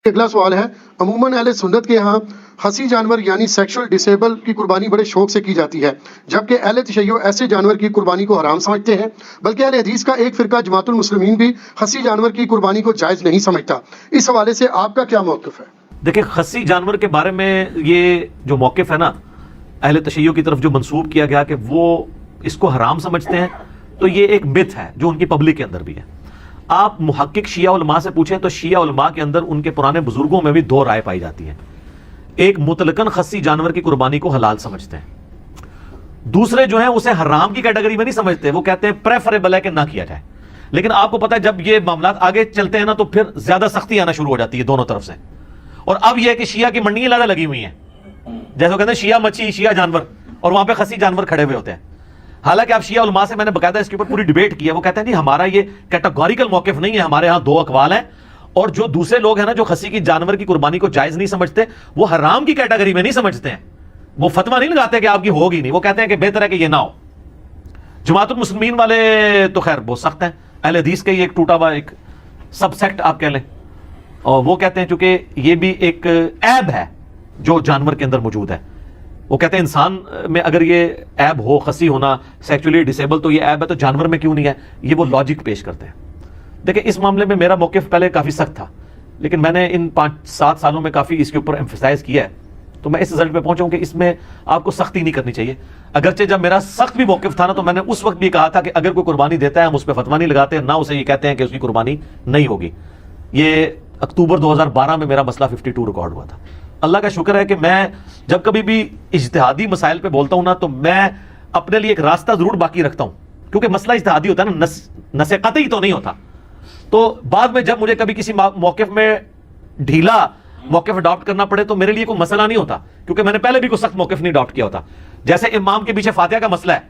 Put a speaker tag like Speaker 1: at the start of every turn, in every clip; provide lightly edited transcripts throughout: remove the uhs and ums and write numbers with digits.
Speaker 1: اگلا سوال ہے، عموماً اہل سنت کے ہاں خصی جانور یعنی سیکشل ڈسیبل کی قربانی بڑے شوق سے کی جاتی ہے، جبکہ اہل تشیع ایسے جانور کی قربانی کو حرام سمجھتے ہیں، بلکہ اہل حدیث کا ایک فرقہ جماعت المسلمین بھی خصی جانور کی قربانی کو جائز نہیں سمجھتا۔ اس حوالے سے آپ کا کیا موقف ہے؟
Speaker 2: دیکھیں، خصی جانور کے بارے میں یہ جو موقف ہے نا اہل تشیع کی طرف جو منسوب کیا گیا کہ وہ اس کو حرام سمجھتے ہیں، تو یہ ایک مت ہے جو ان کی پبلک کے اندر بھی ہے۔ آپ محقق شیعہ علماء سے پوچھیں تو شیعہ علماء کے اندر ان کے پرانے بزرگوں میں بھی دو رائے پائی جاتی ہیں۔ ایک مطلقاً خصی جانور کی قربانی کو حلال سمجھتے ہیں، دوسرے جو ہیں اسے حرام کی کیٹیگری میں نہیں سمجھتے، وہ کہتے ہیں پریفریبل ہے کہ نہ کیا جائے۔ لیکن آپ کو پتہ ہے جب یہ معاملات آگے چلتے ہیں نا تو پھر زیادہ سختی آنا شروع ہو جاتی ہے دونوں طرف سے، اور اب یہ ہے کہ شیعہ کی منڈیاں زیادہ لگی ہوئی ہیں، جیسے وہ کہتے ہیں شیعہ مچھی شیعہ جانور، اور وہاں پہ خصی جانور کھڑے ہوئے ہوتے ہیں۔ حالانکہ آپ شیعہ علماء سے میں نے باقاعدہ اس کے اوپر پوری ڈیبیٹ کی ہے، وہ کہتے ہیں نہیں ہمارا یہ کیٹیگوریکل موقف نہیں ہے، ہمارے ہاں دو اقوال ہیں، اور جو دوسرے لوگ ہیں نا جو خصی کی جانور کی قربانی کو جائز نہیں سمجھتے وہ حرام کی کیٹیگری میں نہیں سمجھتے ہیں، وہ فتویٰ نہیں لگاتے کہ آپ کی ہوگی نہیں، وہ کہتے ہیں کہ بہتر ہے کہ یہ نہ ہو۔ جماعت المسلمین والے تو خیر بہت سخت ہیں، اہل حدیث کا یہ ایک ٹوٹا ہوا ایک سب سیکٹ آپ کہہ لیں، اور وہ کہتے ہیں چونکہ یہ بھی ایک عیب ہے جو جانور کے اندر موجود ہے۔ وہ کہتے ہیں انسان میں اگر یہ عیب ہو، خصی ہونا، سیکچولی ڈسیبل، تو یہ عیب ہے تو جانور میں کیوں نہیں ہے؟ یہ وہ لاجک پیش کرتے ہیں۔ دیکھیں اس معاملے میں میرا موقف پہلے کافی سخت تھا، لیکن میں نے ان 5-7 سالوں میں کافی اس کے اوپر ایمفسائز کیا ہے، تو میں اس رزلٹ پہ پہنچا ہوں کہ اس میں آپ کو سختی نہیں کرنی چاہیے۔ اگرچہ جب میرا سخت بھی موقف تھا نا تو میں نے اس وقت بھی کہا تھا کہ اگر کوئی قربانی دیتا ہے ہم اس پہ فتویٰ نہیں لگاتے، نہ اسے یہ کہتے ہیں کہ اس کی قربانی نہیں ہوگی۔ یہ اکتوبر 2012 میں میرا مسئلہ 52 ریکارڈ ہوا تھا۔ اللہ کا شکر ہے کہ میں جب کبھی بھی اجتہادی مسائل پہ بولتا ہوں نا تو میں اپنے لیے ایک راستہ ضرور باقی رکھتا ہوں، کیونکہ مسئلہ اجتہادی ہوتا ہے نا، نص قطعی تو نہیں ہوتا۔ تو بعد میں جب مجھے کبھی کسی موقف میں ڈھیلا موقف اڈاپٹ کرنا پڑے تو میرے لیے کوئی مسئلہ نہیں ہوتا، کیونکہ میں نے پہلے بھی کوئی سخت موقف نہیں اڈاپٹ کیا ہوتا۔ جیسے امام کے پیچھے فاتحہ کا مسئلہ ہے،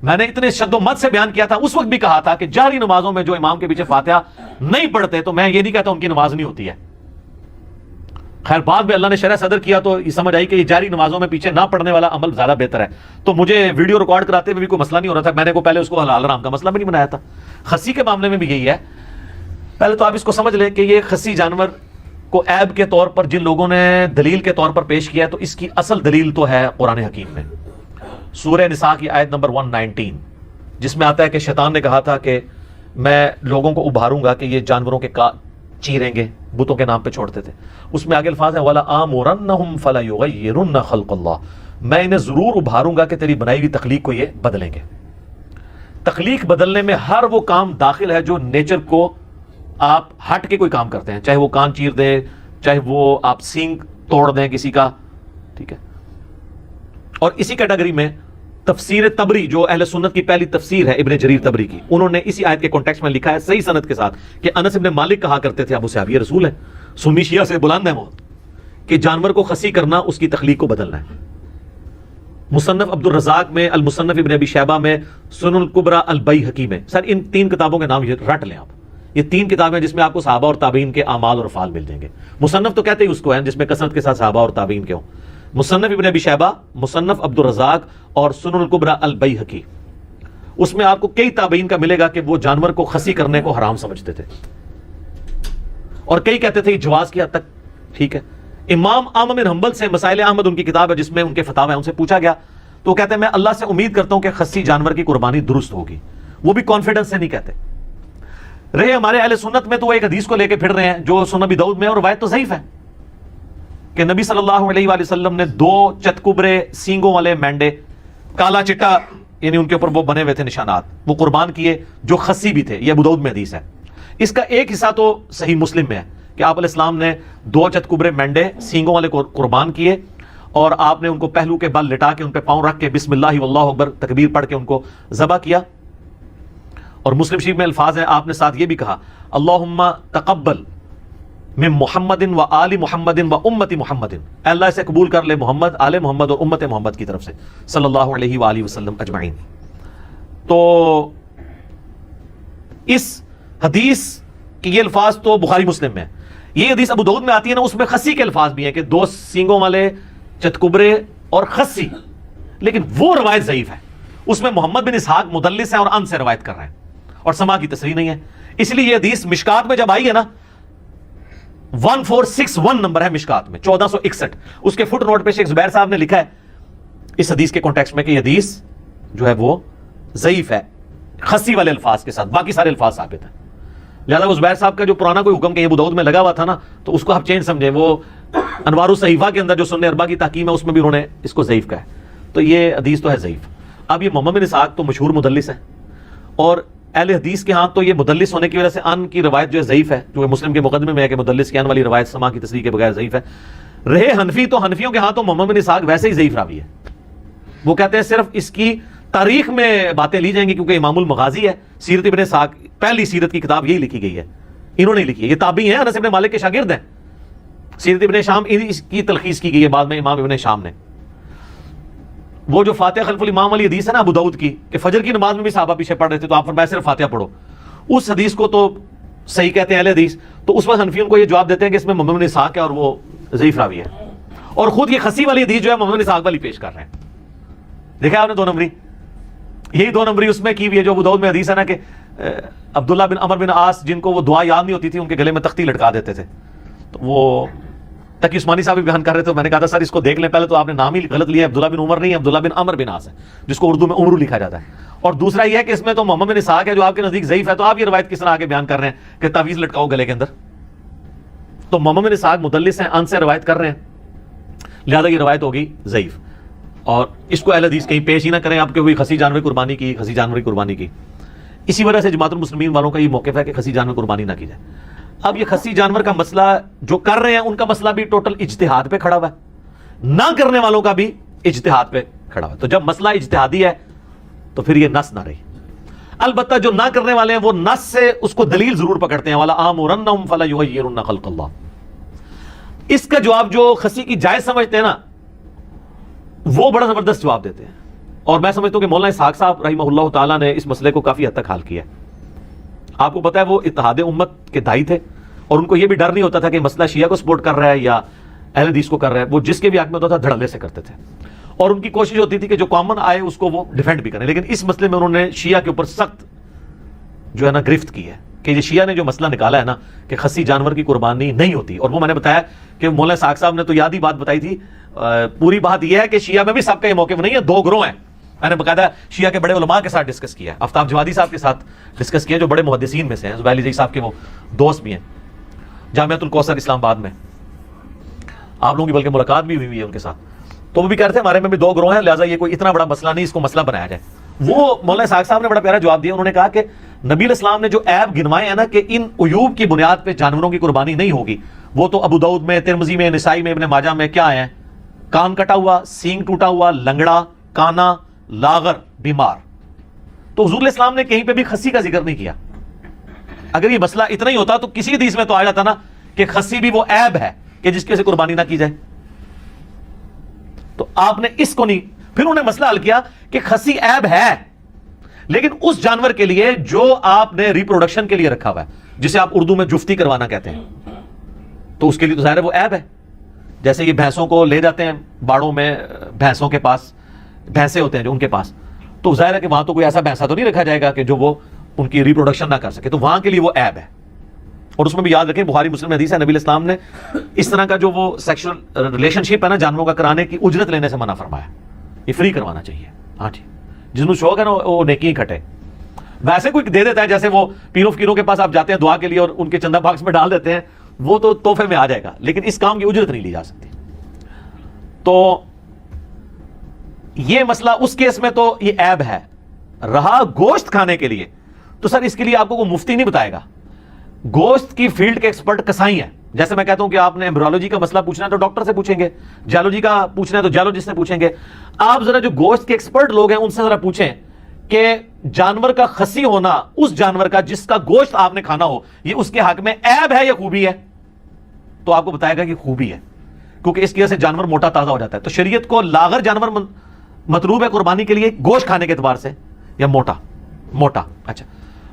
Speaker 2: میں نے اتنے شد و مت سے بیان کیا تھا، اس وقت بھی کہا تھا کہ جاری نمازوں میں جو امام کے پیچھے فاتحہ نہیں پڑھتے تو میں یہ نہیں کہتا ان کی نماز نہیں ہوتی ہے۔ خیر بعد میں اللہ نے شرح صدر کیا تو یہ سمجھ آئی کہ یہ جاری نمازوں میں پیچھے نہ پڑھنے والا عمل زیادہ بہتر ہے، تو مجھے ویڈیو ریکارڈ کراتے ہوئے بھی کوئی مسئلہ نہیں ہو رہا تھا، میں نے کو پہلے اس کو حلال حرام کا مسئلہ بھی نہیں بنایا تھا۔ خصی کے معاملے میں بھی یہی ہے، پہلے تو آپ اس کو سمجھ لیں کہ یہ خصی جانور کو عیب کے طور پر جن لوگوں نے دلیل کے طور پر پیش کیا ہے تو اس کی اصل دلیل تو ہے قرآن حکیم میں، سورہ نساء کی آیت نمبر 119، جس میں آتا ہے کہ شیطان نے کہا تھا کہ میں لوگوں کو ابھاروں گا کہ یہ جانوروں کے چیریں گے، بتوں کے نام پہ چھوڑتے تھے۔ اس میں آگے الفاظ ہیں وَلَآمُرَنَّهُمْ فَلَيُغَيِّرُنَّ خَلْقَ اللَّهِ، میں انہیں ضرور ابھاروں گا کہ تیری بنائی ہوئی تخلیق کو یہ بدلیں گے۔ تخلیق بدلنے میں ہر وہ کام داخل ہے جو نیچر کو آپ ہٹ کے کوئی کام کرتے ہیں، چاہے وہ کان چیر دیں، چاہے وہ آپ سینگ توڑ دیں کسی کا، ٹھیک ہے۔ اور اسی کیٹیگری میں تفسیر تبری جو اہل سنت کی پہلی تفسیر ہے ابن جریر تبری کی، انہوں نے اسی آیت کے کانٹیکسٹ میں لکھا ہے صحیح سند کے ساتھ کہ انس ابن مالک کہا کرتے تھے ابو صحابی رسول ہے، سنی شیعہ سے بلند ہے وہ، کہ جانور کو خصی کرنا اس کی تخلیق کو بدلنا ہے۔ مصنف عبد الرزاق میں، المصنف ابن ابی شیبہ میں، سنن الکبریٰ البیہقی میں، سر ان 3 کتابوں کے نام یہ رٹ لیں آپ، یہ 3 کتابیں جس میں آپ کو صحابہ اور تابعین کے اعمال اور افعال مل جائیں گے۔ مصنف تو کہتے ہی اس کو ہیں جس میں کثرت کے ساتھ صحابہ اور تابعین کے ہوں، مصنف ابن ابی شیبہ، مصنف عبد الرزاق اور سنن الکبریٰ البیہقی، اس میں آپ کو کئی تابعین کا ملے گا کہ وہ جانور کو خصی کرنے کو حرام سمجھتے تھے، اور کئی کہتے تھے جواز کی حد تک ٹھیک ہے۔ امام احمد بن حنبل سے مسائل احمد ان کی کتاب ہے جس میں ان کے فتاوی ہیں، ان سے پوچھا گیا تو کہتے ہیں میں اللہ سے امید کرتا ہوں کہ خصی جانور کی قربانی درست ہوگی، وہ بھی کانفیڈنس سے نہیں کہتے۔ رہے ہمارے اہل سنت میں تو وہ ایک حدیث کو لے کے پھر رہے ہیں جو سنن ابی داؤد میں، اور روایت تو ضعیف ہے کہ نبی صلی اللہ علیہ وآلہ وسلم نے 2 چتکبرے سینگوں والے مینڈے، کالا چٹا یعنی ان کے اوپر وہ بنے ہوئے تھے نشانات، وہ قربان کیے جو خصی بھی تھے، یہ ابو داؤد میں حدیث ہے۔ اس کا ایک حصہ تو صحیح مسلم میں ہے کہ آپ علیہ السلام نے 2 چتکبرے مینڈے سینگوں والے قربان کیے، اور آپ نے ان کو پہلو کے بل لٹا کے ان پہ پاؤں رکھ کے بسم اللہ واللہ اکبر تکبیر پڑھ کے ان کو ذبح کیا۔ اور مسلم شریف میں الفاظ ہیں، آپ نے ساتھ یہ بھی کہا اللہم تقبل من محمد و آل محمد و امت محمد، اے اللہ اسے قبول کر لے محمد، آل محمد اور امت محمد کی طرف سے صلی اللہ علیہ وآلہ وسلم اجمعین۔ تو اس حدیث کی یہ الفاظ تو بخاری مسلم میں، یہ حدیث ابو داؤد میں آتی ہے نا، اس میں خصی کے الفاظ بھی ہیں کہ 2 سینگوں والے چتکبرے اور خصی، لیکن وہ روایت ضعیف ہے، اس میں محمد بن اسحاق مدلس ہے اور ان سے روایت کر رہے ہیں اور سما کی تصریح نہیں ہے۔ اس لیے یہ حدیث مشکات میں جب آئی ہے نا 1461 نمبر ہے مشکات میں 1461. اس کے فٹ نوٹ پہ شیخ زبیر صاحب نے لکھا ہے اس حدیث کے کانٹیکسٹ میں کہ یہ حدیث جو ہے وہ ضعیف ہے خسی والے الفاظ کے ساتھ، باقی سارے الفاظ ثابت ہیں. لہذا وہ زبیر صاحب کا جو پرانا کوئی حکم کہ یہ ابو داؤد میں لگا ہوا تھا نا، تو اس کو آپ چینج سمجھیں. وہ انوار الصحیفہ کے اندر جو سنن اربعہ کی تحکیم ہے اس میں بھی انہوں نے اس کو ضعیف کہا ہے. تو یہ حدیث تو ہے ضعیف. اب یہ محمد بن اسحاق تو مشہور مدلس ہے، اور اہل حدیث کے ہاں تو یہ مدلس ہونے کی وجہ سے ان کی روایت جو ہے ضعیف ہے، جو مسلم کے مقدمے میں ہے کہ مدلس کی ان والی روایت سما کی تصریح کے بغیر ضعیف ہے. رہے حنفی تو حنفیوں کے ہاں تو محمد بن اسحاق ویسے ہی ضعیف راوی ہے. وہ کہتے ہیں صرف اس کی تاریخ میں باتیں لی جائیں گی کیونکہ امام المغازی ہے. سیرت ابن اسحاق پہلی سیرت کی کتاب یہی لکھی گئی ہے، انہوں نے لکھی ہے. یہ تابعی ہیں، انس ابن مالک کے شاگرد ہیں. سیرت ابن شام اس کی تلخیص کی گئی ہے بعد میں امام ابن شام نے. وہ جو فاتحہ خلف الامام والی حدیث ہے نا ابو داؤد کی کہ فجر کی نماز میں بھی صحابہ پیچھے پڑھ رہے تھے تو آپ فرمایا صرف فاتحہ پڑھو، اس حدیث کو تو صحیح کہتے ہیں اہل حدیث. تو اس وقت حنفیوں کو یہ جواب دیتے ہیں کہ اس میں محمد بن اسحاق ہے اور وہ ضعیف راوی ہے، اور خود یہ خسی والی حدیث جو ہے محمد بن اسحاق والی پیش کر رہے ہیں. دیکھا آپ نے 2 نمبری، یہی 2 نمبری اس میں کی بھی ہے جو ابو داؤد میں حدیث ہے نا کہ عبداللہ بن عمر بن عاص جن کو وہ دعا یاد نہیں ہوتی تھی ان کے گلے میں تختی لٹکا دیتے تھے. تو وہ تقی عثمانی صاحب بھی بیان کر رہے تھے، میں نے کہا تھا سر اس کو دیکھ لیں پہلے تو آپ نے نام ہی غلط لیا ہے، عبداللہ بن عمر نہیں عبداللہ بن عمر بن عاص ہے جس کو اردو میں عمرو لکھا جاتا ہے. اور دوسرا یہ ہے کہ اس میں تو محمد بن اسحاق ہے جو آپ کے نزدیک ضعیف ہے، تو آپ یہ روایت کس طرح آگے بیان کر رہے ہیں کہ تعویذ لٹکاؤ گلے کے اندر. تو محمد بن اسحاق مدلس ہیں، ان سے روایت کر رہے ہیں، لہذا یہ روایت ہوگی ضعیف. اور اس کو اہل حدیث کہیں پیش ہی نہ کریں آپ کے ہوئی خسی جانور قربانی کی، خسی جانور قربانی کی. اسی وجہ سے جماعت المسلمین والوں کا یہ موقف ہے کہ خسی جانور قربانی نہ کی جائے. اب یہ خسی جانور کا مسئلہ جو کر رہے ہیں ان کا مسئلہ بھی ٹوٹل اجتہاد پہ کھڑا ہوا ہے، نہ کرنے والوں کا بھی اجتہاد پہ کھڑا ہوا ہے. تو جب مسئلہ اجتہادی ہے تو پھر یہ نص نہ رہی. البتہ جو نہ کرنے والے ہیں وہ نص سے اس کو دلیل ضرور پکڑتے ہیں، والا آمرنہم فلا یغیرن خلق اللہ. اس کا جواب جو خسی کی جائز سمجھتے ہیں نا وہ بڑا زبردست جواب دیتے ہیں. اور میں سمجھتا ہوں کہ مولانا اسحاق صاحب رحمہ اللہ تعالیٰ نے اس مسئلے کو کافی حد تک حل کیا ہے. آپ کو پتہ ہے وہ اتحاد امت کے دائی تھے اور ان کو یہ بھی ڈر نہیں ہوتا تھا کہ مسئلہ شیعہ کو سپورٹ کر رہا ہے یا اہل حدیث کو کر رہا ہے. وہ جس کے بھی حق میں ہوتا تھا دھڑلے سے کرتے تھے اور ان کی کوشش ہوتی تھی کہ جو کامن آئے اس کو وہ ڈیفینڈ بھی کریں. لیکن اس مسئلے میں انہوں نے شیعہ کے اوپر سخت جو ہے نا گرفت کی ہے کہ یہ شیعہ نے جو مسئلہ نکالا ہے نا کہ خسی جانور کی قربانی نہیں ہوتی. اور وہ میں نے بتایا کہ مولانا اسحاق صاحب نے تو یاد ہی بات بتائی تھی. پوری بات یہ ہے کہ شیعہ میں بھی سب کا یہ موقف نہیں ہے، 2 گروہ ہیں. میں نے باقاعدہ شیعہ کے بڑے علماء کے ساتھ ڈسکس کیا ہے، آفتاب جوادی صاحب کے ساتھ ڈسکس کیا جو بڑے محدثین میں سے ہیں، زبیر علی زئی صاحب کے وہ دوست بھی ہیں جامعۃ الکوثر اسلام آباد میں. آپ لوگوں کی بلکہ ملاقات بھی ہوئی ہے ان کے ساتھ. تو وہ بھی کہہ رہے تھے ہمارے میں بھی 2 گروہ ہیں، لہٰذا یہ کوئی اتنا بڑا مسئلہ نہیں اس کو مسئلہ بنایا جائے. وہ مولانا اسحاق صاحب نے بڑا پیارا جواب دیا. انہوں نے کہا کہ نبی علیہ السلام نے جو عیب گنوائے ہیں نا کہ ان عیوب کی بنیاد پہ جانوروں کی قربانی نہیں ہوگی، وہ تو ابو داؤد میں، ترمذی میں، نسائی میں، ابن ماجہ میں کیا ہیں؟ کان کٹا ہوا، سینگ ٹوٹا ہوا، لنگڑا، کانا، لاغر، بیمار. تو حضور علیہ السلام نے کہیں پہ بھی خسی کا ذکر نہیں کیا. اگر یہ مسئلہ اتنا ہی ہوتا تو کسی حدیث میں تو آ جاتا نا کہ خسی بھی وہ عیب ہے کہ جس کی وجہ سے قربانی نہ کی جائے. تو آپ نے اس کو نہیں. پھر انہوں نے مسئلہ حل کیا کہ خسی عیب ہے لیکن اس جانور کے لیے جو آپ نے ریپروڈکشن کے لیے رکھا ہوا ہے، جسے آپ اردو میں جفتی کروانا کہتے ہیں، تو اس کے لیے تو ظاہر ہے وہ عیب ہے. جیسے یہ بھینسوں کو لے جاتے ہیں باڑوں میں، بھینسوں کے پاس بھینسے ہوتے ہیں جو ان کے پاس، تو ظاہر ہے کہ وہاں تو کوئی ایسا بھینسا تو نہیں رکھا جائے گا کہ جو وہ ان کی ریپروڈکشن نہ کر سکے، تو وہاں کے لیے وہ عیب ہے. اور اس میں بھی یاد رکھیں بخاری مسلم میں حدیث ہے، نبی علیہ السلام نے اس طرح کا جو وہ سیکشل ریلیشن شپ ہے نا جانوروں کا کرانے کی اجرت لینے سے منع فرمایا. یہ فری کروانا چاہیے. ہاں جی، جس کو شوق ہے نا وہ نیکی کھٹے. ویسے کوئی دے دیتا ہے، جیسے وہ پیروں فقیروں کے پاس آپ جاتے ہیں دعا کے لیے اور ان کے چندہ باکس میں ڈال دیتے ہیں، وہ تو تحفے میں آ جائے گا، لیکن اس کام کی اجرت نہیں لی جا سکتی. تو یہ مسئلہ اس کیس میں تو یہ عیب ہے. رہا گوشت کھانے کے لیے تو سر اس کے لیے آپ کو کوئی مفتی نہیں بتائے گا. گوشت کی فیلڈ کے ایکسپرٹ کسائی ہیں. جیسے میں کہتا ہوں کہ آپ نے ایمبریولوجی کا مسئلہ پوچھنا ہے تو ڈاکٹر سے پوچھیں گے، جیولوجی کا پوچھنا ہے تو جیولوجسٹ سے پوچھیں گے. آپ ذرا جو گوشت کے ایکسپرٹ لوگ ہیں ان سے ذرا پوچھیں کہ جانور کا خسی ہونا اس جانور کا جس کا گوشت آپ نے کھانا ہو، یہ اس کے حق میں عیب ہے یا خوبی ہے؟ تو آپ کو بتائے گا کہ خوبی ہے، کیونکہ اس کی وجہ سے جانور موٹا تازہ ہو جاتا ہے. تو شریعت کو لاغر جانور مطلوب ہے قربانی کے لیے گوشت کھانے کے اعتبار سے یا موٹا. اچھا،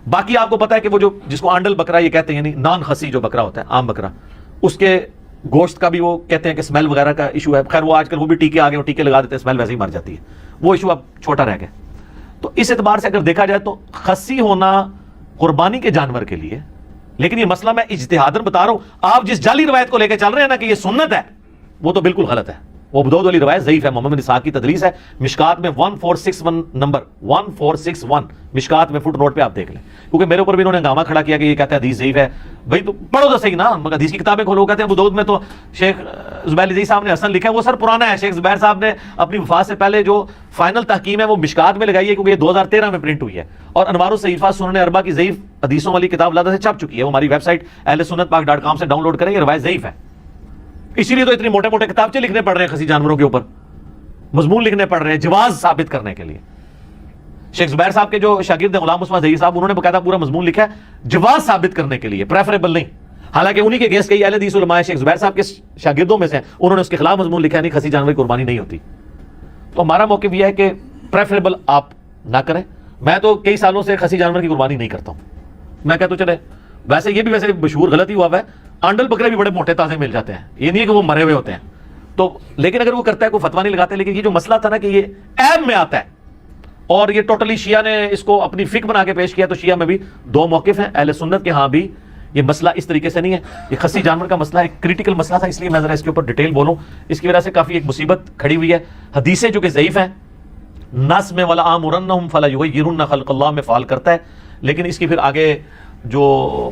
Speaker 2: باقی آپ کو پتا ہے کہ وہ جو جس کو آنڈل بکرا یہ کہتے ہیں، یعنی نان خسی جو بکرا ہوتا ہے، عام بکرا، اس کے گوشت کا بھی وہ کہتے ہیں کہ اسمیل وغیرہ کا ایشو ہے. خیر وہ آج کل وہ بھی ٹیکے آ گئے، وہ ٹیکے لگا دیتے ہیں، اسمیل ویسے ہی مر جاتی ہے، وہ ایشو اب چھوٹا رہ گیا. تو اس اعتبار سے اگر دیکھا جائے تو خسی ہونا قربانی کے جانور کے لیے لیکن یہ مسئلہ میں اجتہاداً بتا رہا ہوں. آپ جس جعلی روایت کو لے کے چل رہے ہیں نا کہ یہ سنت ہے, وہ تو بالکل غلط ہے. وہ ابو داؤد والی روایت ضعیف ہے, محمد بن اسحاق کی تدلیس ہے. مشکات میں 1461 نمبر 1461 مشکات میں فٹ نوٹ پہ آپ دیکھ لیں, کیونکہ میرے اوپر بھی انہوں نے ہنگامہ کھڑا کیا کہ یہ کہتے ہیں حدیث ضعیف ہے. بھائی تو پڑھو تو صحیح نا, حدیث کی کتابیں کھولو. کہتے ہیں ابو داؤد میں تو شیخ زبیر علی صاحب نے حسن لکھا ہے, وہ سر پرانا ہے. شیخ زبیر صاحب نے اپنی وفات سے پہلے جو فائنل تحقیم ہے وہ مشکات میں لگائی ہے, کیونکہ یہ 2013 میں پرنٹ ہوئی ہے, اور انوار الصحیفہ سنن اربعہ کی ضعیف حدیثوں والی کتاب لادہ سے چھپ چکی ہے. وہ ہماری ویب سائٹ ahlsunnatpak.com سے ڈاؤن لوڈ کریں, یہ روایت ضعیف ہے. اسی لیے تو اتنے موٹے موٹے کتابچے لکھنے پڑ رہے ہیں خسی جانوروں کے اوپر, مضمون لکھنے پڑ رہے ہیں جواز ثابت کرنے کے لیے. شیخ زبیر صاحب کے جو شاگرد ہیں غلام عثمان ظہیر صاحب, انہوں نے باقاعدہ پورا مضمون لکھا ہے جواز ثابت کرنے کے لیے, پریفریبل نہیں. حالانکہ انہی کے اگینسٹ کئی اہل حدیث علماء شیخ زبیر صاحب کے شاگردوں میں سے انہوں نے اس کے خلاف مضمون لکھا, نہیں خسی جانور کی قربانی نہیں ہوتی. تو ہمارا موقف یہ ہے کہ پریفریبل آپ نہ کریں. میں تو کئی سالوں سے خسی جانور کی قربانی نہیں کرتا ہوں. میں کہتا ہوں چلے, ویسے یہ بھی ویسے مشہور غلطی ہوا ہے, آنڈل بکرے بھی بڑے موٹے تازے مل جاتے ہیں, یہ نہیں ہے کہ وہ مرے ہوئے ہوتے ہیں. تو لیکن اگر وہ کرتا ہے کوئی فتوا نہیں لگاتے. لیکن یہ جو مسئلہ تھا نا کہ یہ عیب میں آتا ہے, اور یہ ٹوٹلی شیعہ نے اس کو اپنی فقہ بنا کے پیش کیا, تو شیعہ میں بھی دو موقف ہیں. اہل سنت کے ہاں بھی یہ مسئلہ اس طریقے سے نہیں ہے. یہ خسی جانور کا مسئلہ ایک کریٹیکل مسئلہ تھا, اس لیے میں ذرا اس کے اوپر ڈیٹیل بولوں. اس کی وجہ سے کافی ایک مصیبت کھڑی ہوئی ہے. حدیثیں جو کہ ضعیف ہیں, نس میں ولا آمرنہم فلا یغیرن خلق اللہ میں فعال کرتا ہے, لیکن اس کی پھر آگے جو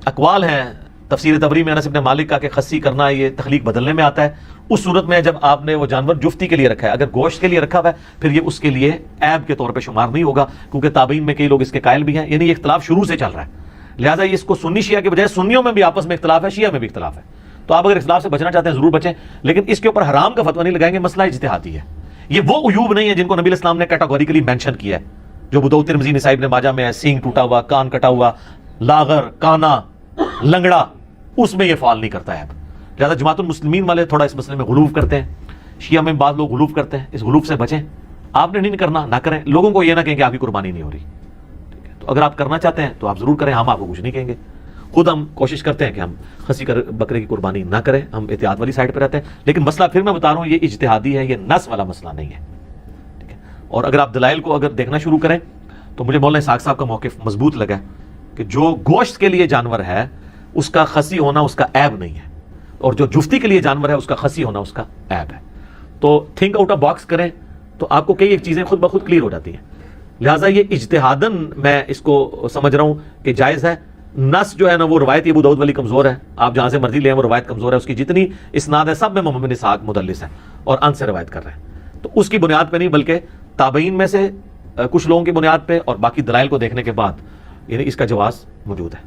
Speaker 2: اقوال ہیں تفسیر تبری میں انس بن مالک کا کہ خسی کرنا یہ تخلیق بدلنے میں آتا ہے. اس صورت میں جب آپ نے وہ جانور جفتی کے لیے رکھا ہے, اگر گوشت کے لیے رکھا ہوا ہے, پھر یہ اس کے لیے عیب کے طور پہ شمار نہیں ہوگا, کیونکہ تابعین میں کئی لوگ اس کے قائل بھی ہیں. یعنی یہ اختلاف شروع سے چل رہا ہے. لہٰذا اس کو سنی شیعہ کے بجائے سنیوں میں بھی آپس میں اختلاف ہے, شیعہ میں بھی اختلاف ہے. تو آپ اگر اختلاف سے بچنا چاہتے ہیں ضرور بچیں, لیکن اس کے اوپر حرام کا فتویٰ نہیں لگائیں گے. مسئلہ اجتہادی ہے. یہ وہ عیوب نہیں ہے جن کو نبی علیہ السلام نے کیٹاگوریکلی مینشن کیا ہے, جو ابو داؤد ترمذی نسائی ابن ماجہ میں ہے, سینگ ٹوٹا ہوا, کان کٹا ہوا, لاغر, کانا, لنگڑا, اس میں یہ فعال نہیں کرتا ہے. لہٰذا جماعت المسلمین والے تھوڑا اس مسئلے میں غلوف کرتے ہیں, شیعہ میں بعض لوگ غلوف کرتے ہیں. اس غلوف سے بچیں. آپ نے نہیں کرنا, نہ کریں. لوگوں کو یہ نہ کہیں کہ آپ کی قربانی نہیں ہو رہی. ٹھیک ہے, تو اگر آپ کرنا چاہتے ہیں تو آپ ضرور کریں, ہم آپ کو کچھ نہیں کہیں گے. خود ہم کوشش کرتے ہیں کہ ہم خسی بکرے کی قربانی نہ کریں, ہم احتیاط والی سائڈ پہ رہتے ہیں. لیکن مسئلہ پھر میں بتا رہا ہوں یہ اجتہادی ہے, یہ نس والا مسئلہ نہیں ہے. ٹھیک ہے, اور اگر آپ دلائل کو اگر دیکھنا شروع کریں تو مجھے مولانا اسحاق صاحب کا موقف مضبوط لگا کہ جو گوشت کے لیے جانور ہے اس کا خسی ہونا اس کا عیب نہیں ہے, اور جو جفتی کے لیے جانور ہے اس کا خسی ہونا اس کا عیب ہے. تو تھنک آؤٹ آف باکس کریں تو آپ کو کئی ایک چیزیں خود بخود کلیئر ہو جاتی ہیں. لہٰذا یہ اجتہاداً میں اس کو سمجھ رہا ہوں کہ جائز ہے. نس جو ہے نا وہ روایت ابو داؤد والی کمزور ہے, آپ جہاں سے مرضی لیں وہ روایت کمزور ہے. اس کی جتنی اسناد ہے سب میں محمد بن اسحاق مدلس ہیں اور ان سے روایت کر رہے ہیں. تو اس کی بنیاد پہ نہیں بلکہ تابعین میں سے کچھ لوگوں کی بنیاد پہ اور باقی دلائل کو دیکھنے کے بعد یعنی اس کا جواز موجود ہے.